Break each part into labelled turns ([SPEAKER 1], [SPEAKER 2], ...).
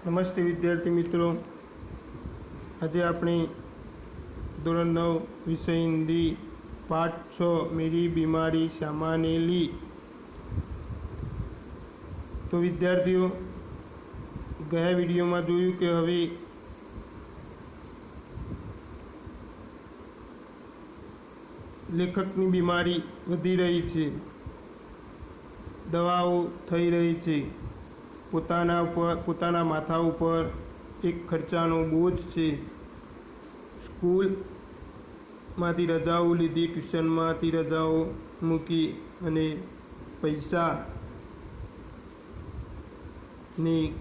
[SPEAKER 1] नमस्ते विद्यार्थी मित्रों। आज अपने धोरण 9 विषय हिंदी पाठ 6 मेरी बीमारी श्यामा ने ली। तो विद्यार्थियों, गया विडियो में जोयुं कि हवे लेखकनी बीमारी वधी रही है, दवाओ थई रही है, પોતાના માથા ઉપર એક ખર્ચાનો બોજ છે। સ્કૂલમાંથી રજાઓ લીધી, ટ્યુશનમાંથી રજાઓ મૂકી અને પૈસાની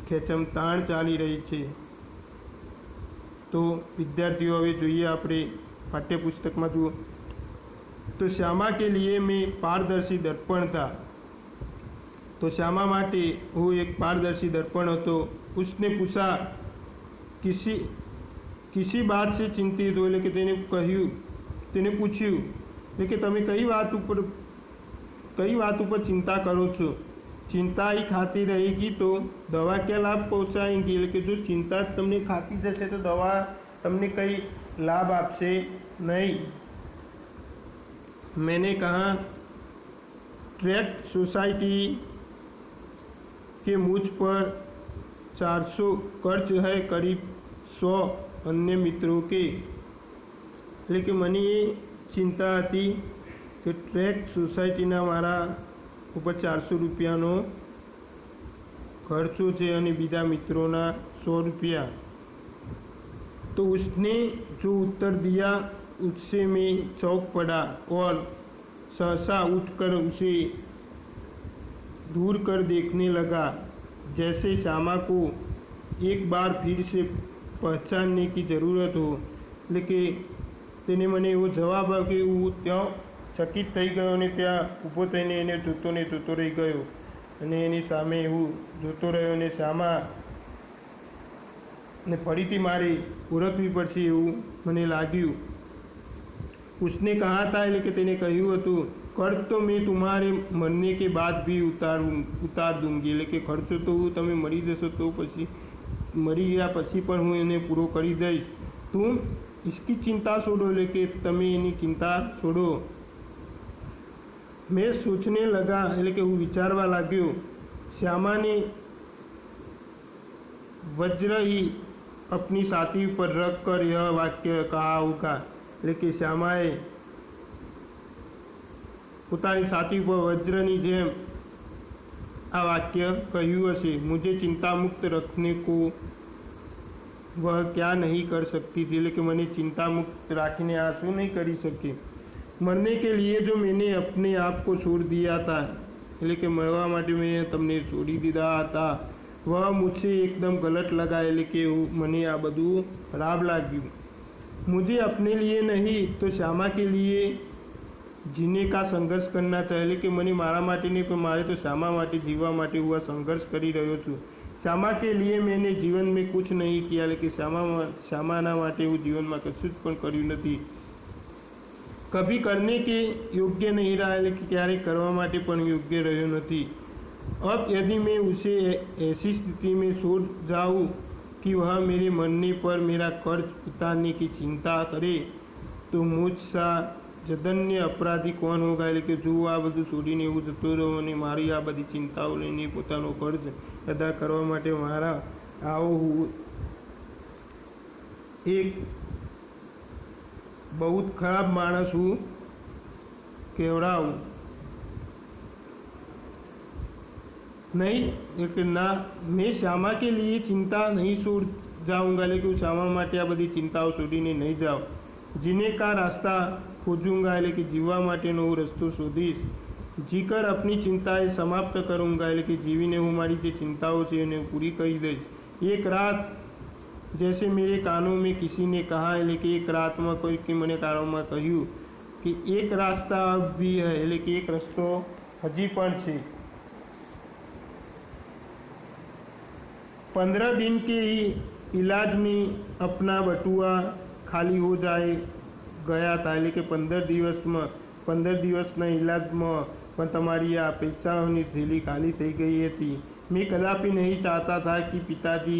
[SPEAKER 1] ખેંચમ તાણ ચાલી રહી છે। તો વિદ્યાર્થીઓ, હવે જોઈએ આપણે પાઠ્યપુસ્તકમાં જુઓ તો श्यामा के लिए मैं पारदर्शी दर्पण था। तो श्यामा माटे वो एक पारदर्शी दर्पण હતો। उसने पूछा किसी बात से चिंतित हो, એટલે કે તેને પૂછ્યું કે તમે કઈ વાત ઉપર चिंता करो છો। चिंता ही खाती रहेगी तो दवा क्या लाभ पहुँचाएंगी, એટલે કે જો चिंता તમને ખાતી જશે તો દવા તમને કઈ લાભ આપશે નહીં। मैंने कहा ट्रैक सोसाइटी के मुझ पर 400 कर्ज है, करीब 100 अन्य मित्रों के। लेकिन मने ये चिंता थी कि ट्रैक सोसाइटीना मारा ऊपर 400 रुपयानो खर्चो है और बीजा मित्रों 100 रुपया। तो उसने जो उत्तर दिया उससे मैं चौंक पड़ा और सहसा उठकर उसे दूर कर देखने लगा, जैसे श्यामा को एक बार फिर से पहचानने की ज़रूरत हो। लेकिन तेने मने एवो जवाब आप्यो कि हूँ त्यां चकित थई गयो ने त्यां ऊभो थईने एने जोतो रही गयो अने एनी सामे एवुं जोतो रह्यो ने श्यामा ने फरीथी मारे ओळखवी पड़शे एवुं मने लाग्युं। उसने कहा था, लेकिन तेने कह्युं हतुं कर्ज तो मैं तुम्हारे मरने के बाद भी उतार दूंगी, लेकिन खर्चो तो हूँ तमे मरी जशो तो पछी मरी गया पछी पण हूँ एने पूरो करी दईश। तुम इसकी चिंता छोड़ो, लेकिन तमे एनी चिंता छोड़ो। मैं सोचने लगा, એટલે કે હું વિચારવા लाग्यो। श्यामा ने वज्र ही अपनी छाती पर रख कर यह वाक्य कहा होगा, लेकिन श्यामाए પોતાની છાતી પર વજ્રની જેમ આ વાક્ય કહ્યું હશે। मुझे चिंता मुक्त रखने को वह क्या नहीं कर सकती थी, लेकिन मैंने चिंता मुक्त राखने आंसू नहीं करी सके। मरने के लिए जो मैंने अपने आप को छोड़ दिया था, लेकिन मरवा माटे मैं तमने छोड़ी दीधा था, वह मुझसे एकदम गलत लगा। लेकिन मने आ बधु खराब लाग्યું। मुझे अपने लिए नहीं तो श्यामा के लिए जीने का संघर्ष करना चाहिए। लेकिन मने मारा माटे नहीं, पर मारे तो श्यामा माटे जीवा माटे हुआ संघर्ष करी रह्यो छूँ। श्यामा के लिए मैंने जीवन में कुछ नहीं किया, लेकिन श्यामाना माटे हूँ जीवन में कशुं ज पण कर्युं नथी। कभी करने के योग्य नहीं रहा, लेकिन क्यारे करवा माटे पण योग्य रह्यो नथी। अब यदि मैं उसे ऐसी स्थिति में छोड़ जाऊँ कि वह मेरे मरने पर मेरा कर्ज उतारने की चिंता करे, तो मुझसा जघन्य अपराधी कौन होगा। लेकिन जो आ बधुं छोड़ीने हूँ जतो रहो अने मारी आ बधी चिंताओं लईने पोतानो कर्ज अदा करवा माटे मारा आवो हूँ एक बहुत खराब माणस हूँ केवड़ाऊँ नहीं। लेकिन ना, मैं श्यामा के लिए चिंता नहीं छोड़ जाऊँगा, लेकिन श्यामा माटे आ बधी चिंताओं छोड़ीने नहीं जाऊँ। जीने का रास्ता खोजूंगा, लेकिन जीवा माटेनो रस्तो शोधीश। जीकर अपनी चिंताएं समाप्त करूँगा, लेकिन जीवीने हूँ मारी जे चिंताओं से उन्हें पूरी कर दईश। एक रात जैसे मेरे कानों में किसी ने कहा है, लेकिन एक रात में कोई कि मैंने कानों में कहूँ कि एक रास्ता अब भी है, लेकिन एक रस्तो हजी पण छे। 15 दिन के ही इलाज में अपना बटुआ खाली हो जाए गया था। लेकिन 15 દિવસના इलाजમાં પણ તમારી આ પૈસાઓની થેલી ખાલી થઈ ગઈ હતી। मैं कदापि नहीं चाहता था कि पिताजी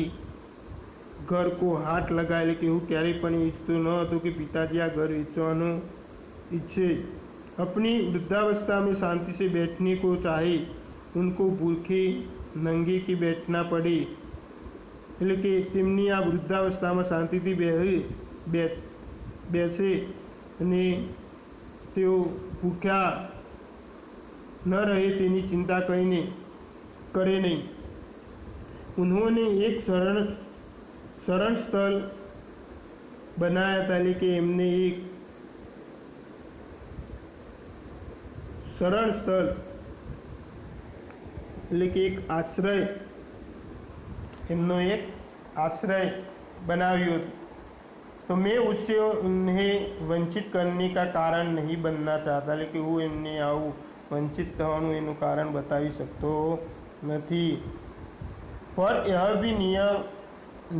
[SPEAKER 1] ઘર કો હાથ લગાય, એટલે કે હું ક્યારેય પણ ઈચ્છતો ન હતો કે પિતાજી આ ઘર વેચવાનું ઈચ્છે। अपनी वृद्धावस्था में शांति से बैठने को चाहे, उनको भूखे नंगे की बैठना पड़े, એટલે કે તેમની આ વૃદ્ધાવસ્થામાં શાંતિથી બેસે અને તેઓ ભૂખ્યા ન રહે તેની ચિંતા કરીને કરે નહીં। उन्होंने एक शरण स्थल बनाया था, એટલે કે એમને એક शरण स्थल એટલે કે એક આશ્રય, એમનો એક आश्रय बनाव्यो। तो मैं उससे उन्हें वंचित करने का कारण नहीं बनना चाहता, लेकिन वो एमने आવું वंचित થવાનું એનું કારણ બતાવી શકતો નથી। पर यह भी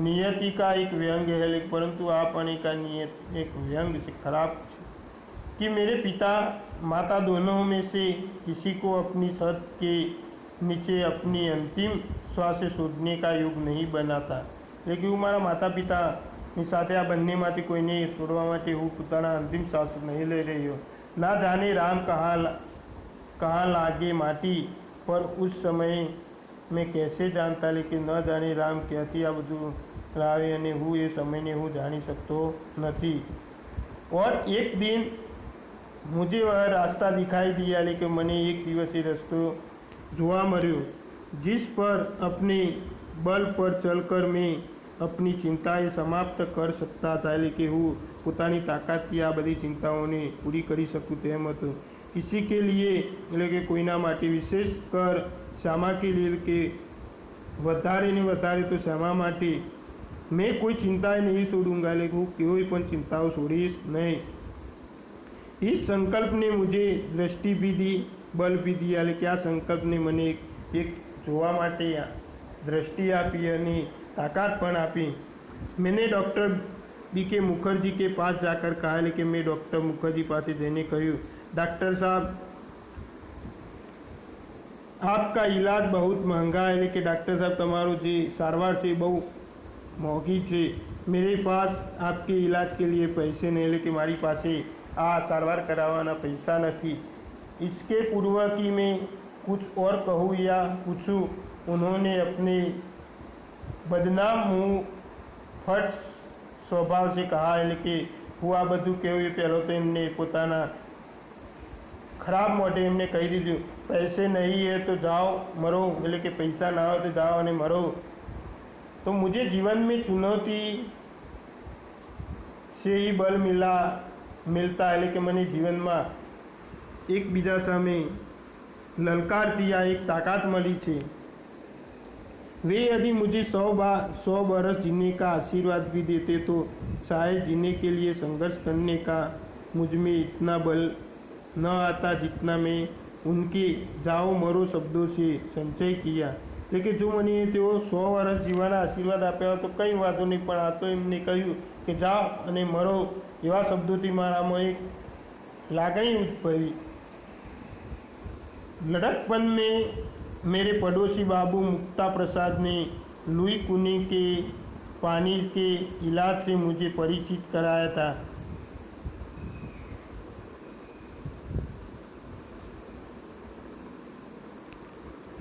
[SPEAKER 1] नियति का एक व्यंग है, लेकिन परंतु आप का नियत एक व्यंग से खराब कि मेरे पिता माता दोनों में से किसी को अपनी छत के नीचे अपनी अंतिम श्वास शोधने का योग नहीं बनाता, लेकिन હું મારા માતા પિતાની સાથે આ બંનેમાંથી કોઈને છોડવા માટે હું પોતાના અંતિમ શ્વાસ નહીં લઈ રહ્યો। ના જાને રામ कहाँ लागे माटी, पर उस समय मैं कैसे जानता, लेकिन न जाने राम क्याંથી આ બધું લાવે અને હું એ સમયને હું જાણી શકતો નથી। और एक दिन मुझे वह रास्ता दिखाई दिया, लेकिन મને એક દિવસ એ રસ્તો જોવા મળ્યો, जिस पर अपने बल पर चलकर मैं अपनी चिंताएं समाप्त कर सकता था, એટલે કે હું પોતાની તાકાતથી આ બધી ચિંતાઓને પૂરી કરી શકું તેમ હતું। किसी के लिए એટલે કે કોઈના માટે વિશેષ કર શ્યામા के लिए કે વધારે ને વધારે તો શ્યામા માટે मैं कोई चिंताएं नहीं छोड़ूंगा, એટલે હું કોઈ પણ ચિંતાઓ છોડીશ નહીં। इस संकल्प ने मुझे दृष्टि भी दी, बल भी दिया, એટલે કે આ સંકલ્પને મને એક જોવા માટે दृष्टि आपी અને ताकत पण आपी। मैंने डॉक्टर BK मुखर्जी के पास जाकर कहा, लेकिन मैं डॉक्टर मुखर्जी पास जैने कहूँ, डॉक्टर साहब आपका इलाज बहुत महंगा है, लेकिन डॉक्टर साहब तमारू जी सारवार से बहु मोंघी है, मेरे पास आपके इलाज के लिए पैसे नहीं, लेकिन मारी पासे आ सारवार करावाना पैसा नहीं। इसके पूर्व की मैं कुछ और कहूँ या पूछूँ, उन्होंने अपने बदनाम मुँह फट स्वभाव से कहा, એટલે હું આ બધું કહેવું એ પહેલો તો એમને પોતાના ખરાબ મોઢે એમને કહી દીધું, पैसे नहीं है तो जाओ मरो, એટલે કે પૈસા ના હોય તો જાઓ અને મરો। तो मुझे जीवन में चुनौती से ही बल मिलता है, એટલે કે મને जीवનમાં એકબીજા સામે લલકારતી આ એક તાકાત મળી છે। वे यदि मुझे 100 बरस जीने का आशीर्वाद भी देते तो शायद जीने के लिए संघर्ष करने का मुझ में इतना बल न आता जितना मैं उनके जाओ मरो शब्दों से संचय किया। लेकिन जो મને તેઓ 100 વર્ષ જીવવાના આશીર્વાદ આપ્યા તો કંઈ વાંધો નહીં, પણ આ તો એમને કહ્યું કે જાઓ અને મરો એવા શબ્દોથી મારામાં એક લાગણી ઉદ્ભવી। लड़कपन में मेरे पड़ोसी बाबू मुक्ता प्रसाद ने लुई कुनी के पानी के इलाज से मुझे परिचित कराया था।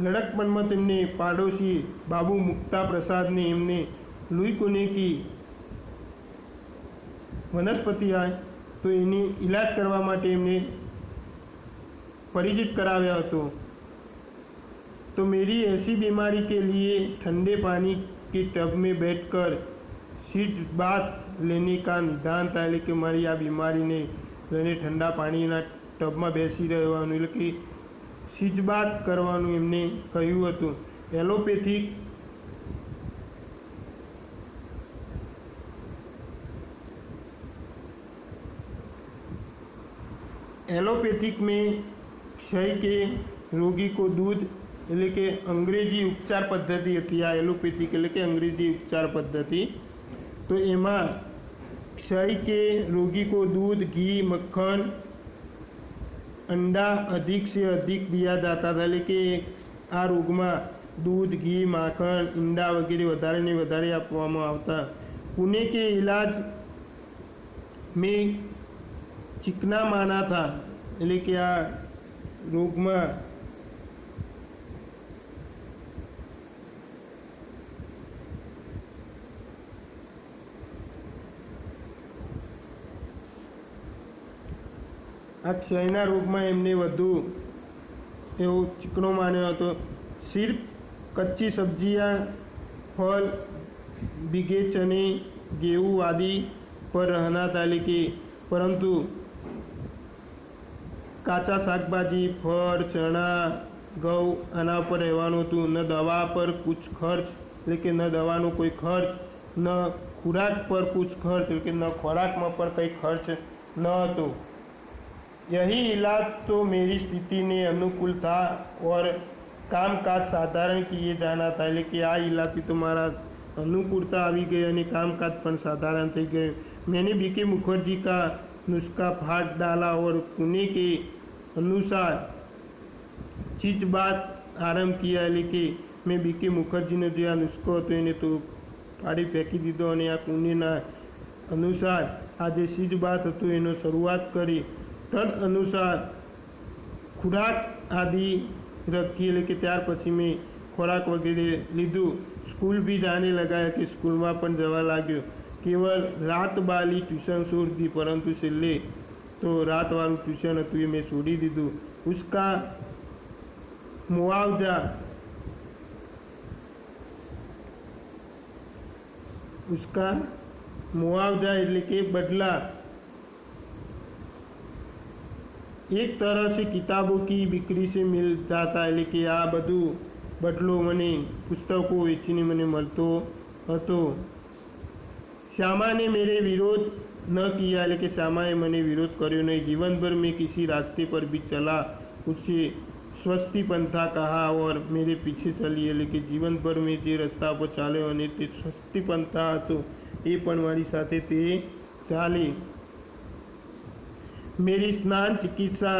[SPEAKER 1] लड़कपन में तेमने पाड़ोशी बाबू मुक्ता प्रसाद ने एमने लुई कुनी की वनस्पति आए तो एनी इलाज करवा माटे एमने परिचित कराव्या हतो। तो मेरी ऐसी बीमारी के लिए ठंडे पानी के टब में बैठकर शीत बात लेने का निदान था, એટલે કે મારી આ બીમારીને લઈને ઠંડા પાણીના ટબમાં બેસી રહેવાનું, એટલે કે સીજબાત કરવાનું એમને કહ્યું હતું। एलोपैथिक में क्षय के रोगी को दूध, એટલે કે અંગ્રેજી ઉપચાર પદ્ધતિ હતી આ એલોપેથિક, એટલે કે અંગ્રેજી ઉપચાર પદ્ધતિ। તો એમાં क्षय के रोगी को दूध, घी, मक्खन, अंडा अधिक से अधिक दिया जाता था, એટલે કે આ રોગમાં दूध, घी, माखन, ईंडा वगैरह વધારે ને વધારે આપવામાં આવતા। पुणे के इलाज में चिकना माना था, એટલે કે આ રોગમાં આ ક્ષયના રોગમાં એમને વધુ એવો ચીકણો માન્યો હતો। सिर्फ कच्ची सब्जियां, फल, भीगे चने, गेहूँ आदि पर रहना था, लेकिन परंतु काचा शाकभाजी, फल, चना, घઉં આના પર રહેવાનું હતું। ન દવા પર कुछ खर्च, એટલે ન દવાનો કોઈ ખર્ચ, ન ખોરાક પર कुछ खर्च, એટલે ન ખોરાકમાં પણ કંઈ ખર્ચ ન હતો। यही इलाज तो मेरी स्थिति ने अनुकूल था और कामकाज साधारण किए जाना था, એટલે કે આ इलाजથી तो मारा अनुकूलता આવી गई અને कामकाज પણ साधारण થઈ गए। मैंने बीके मुखर्जी का नुस्खा फाड़ डाला और पुणे के अनुसार चीज बात आरंभ किया, એટલે કે મેં બીકે મુખર્જીનો જે આ નુસ્ખો હતો એને તો ફાડી ફેંકી દીધો અને આ પુણેના અનુસાર આ જે ચીજ બાત હતું એનો શરૂઆત કરી। तद अनुसार खुराक आदि रखी, એટલે કે ત્યાર પછી મેં ખોરાક વગેરે લીધું। સ્કૂલ भी जाने लगा कि સ્કૂલમાં પણ જવા લાગ્યો। केवल रात वाली ट्यूशन छोड़ दी, परंतु છેલ્લે तो रात वालू ट्यूशन હતું એ મેં છોડી દીધું। उसका मुआवजा એટલે કે બદલા एक तरह से किताबों की बिक्री से मिल जाता, એટલે કે આ બધું બદલો મને પુસ્તકો વેચીને મને મળતો હતો। श्यामा ने मेरे विरोध न किया, એટલે કે श्यामाએ મને વિરોધ કર્યો નહીં। जीवन भर में किसी रास्ते पर भी चला, उसे स्वस्ति पंथा कहा और मेरे पीछे चली, એટલે કે जीवन भर में જે રસ્તા પર ચાલ્યો અને તે સ્વસ્તિ પંથા હતો એ પણ મારી સાથે તે ચાલી। मेरी स्नान चिकित्सा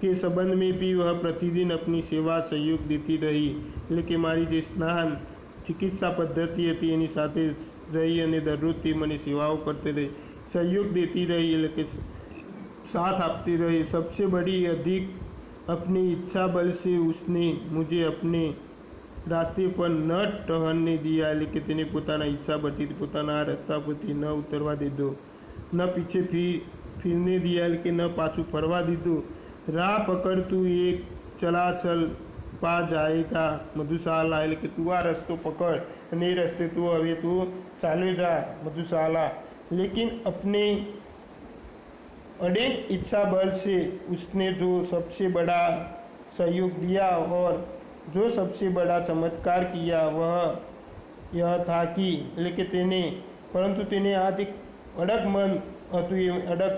[SPEAKER 1] के संबंध में भी वह प्रतिदिन अपनी सेवा सहयोग देती रही, એટલે કે મારી જે સ્નાન ચિકિત્સા પદ્ધતિ હતી એની સાથે રહી અને દરરોજ તે મને સેવાઓ કરતી રહી, सहयोग देती रही, એટલે કે साथ આપતી रही। सबसे बड़ी अधिक अपनी इच्छा बल से उसने मुझे अपने रास्ते पर न टहलने दिया, એટલે કે તેને પોતાના ઈચ્છા બળથી પોતાના આ રસ્તા પરથી ન ઉતરવા દીધો। न पीछे फिरने दिया, એટલે કે ન પાછું ફરવા દીધું। રાહ પકડ તું એક ચલા ચલ પા જાएगा મધુશાલા, એટલે કે તું આ રસ્તો પકડ અને એ રસ્તે તું હવે તું ચાલ્યો જા મધુશાલા। लेकिन अपने अड़ेक इच्छा बल से उसने जो सबसे बड़ा सहयोग दिया और जो सबसे बड़ा चमत्कार किया वह यह था कि, એટલે કે તેને પરંતુ તેને आज एक અડગ મન હતું, એ અડગ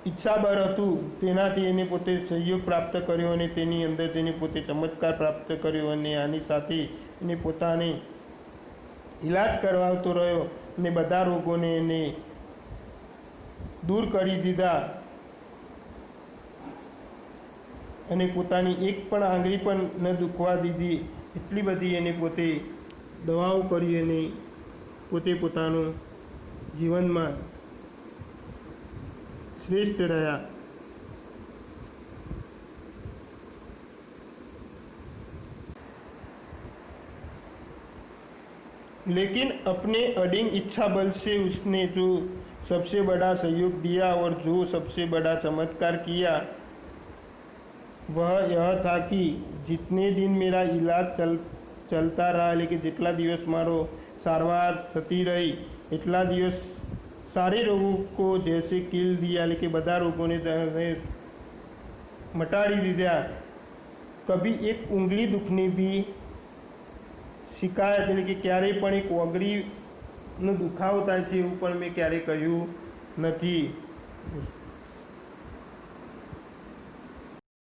[SPEAKER 1] ઈચ્છાબળ હતું, તેનાથી એને પોતે સહયોગ પ્રાપ્ત કર્યો અને તેની અંદર તેને પોતે ચમત્કાર પ્રાપ્ત કર્યો અને આની સાથે એને પોતાને ઇલાજ કરાવતો રહ્યો અને બધા રોગોને એને દૂર કરી દીધા અને પોતાની એક પણ આંગળી પણ ન દુખવા દીધી, એટલી બધી એને પોતે દવાઓ કરી અને પોતે પોતાનું જીવનમાં श्रेष्ठ रहा। लेकिन अपने अडिग इच्छा बल से उसने जो सबसे बड़ा सहयोग दिया और जो सबसे बड़ा चमत्कार किया वह यह था कि जितने दिन मेरा इलाज चलता रहा, लेकिन जितला दिवस मारो सारवार थती रही એટલા દિવસ सारे रोगों को जैसे किल दिया, लेकिन बधा रोगों ने मटाड़ी दिया। कभी एक उंगली दुखने भी शिकायत, એટલે કે ક્યારેય પણ એક ઓગળીનો દુખાવો થાય છે એવું પણ મેં ક્યારેય કહ્યું નથી।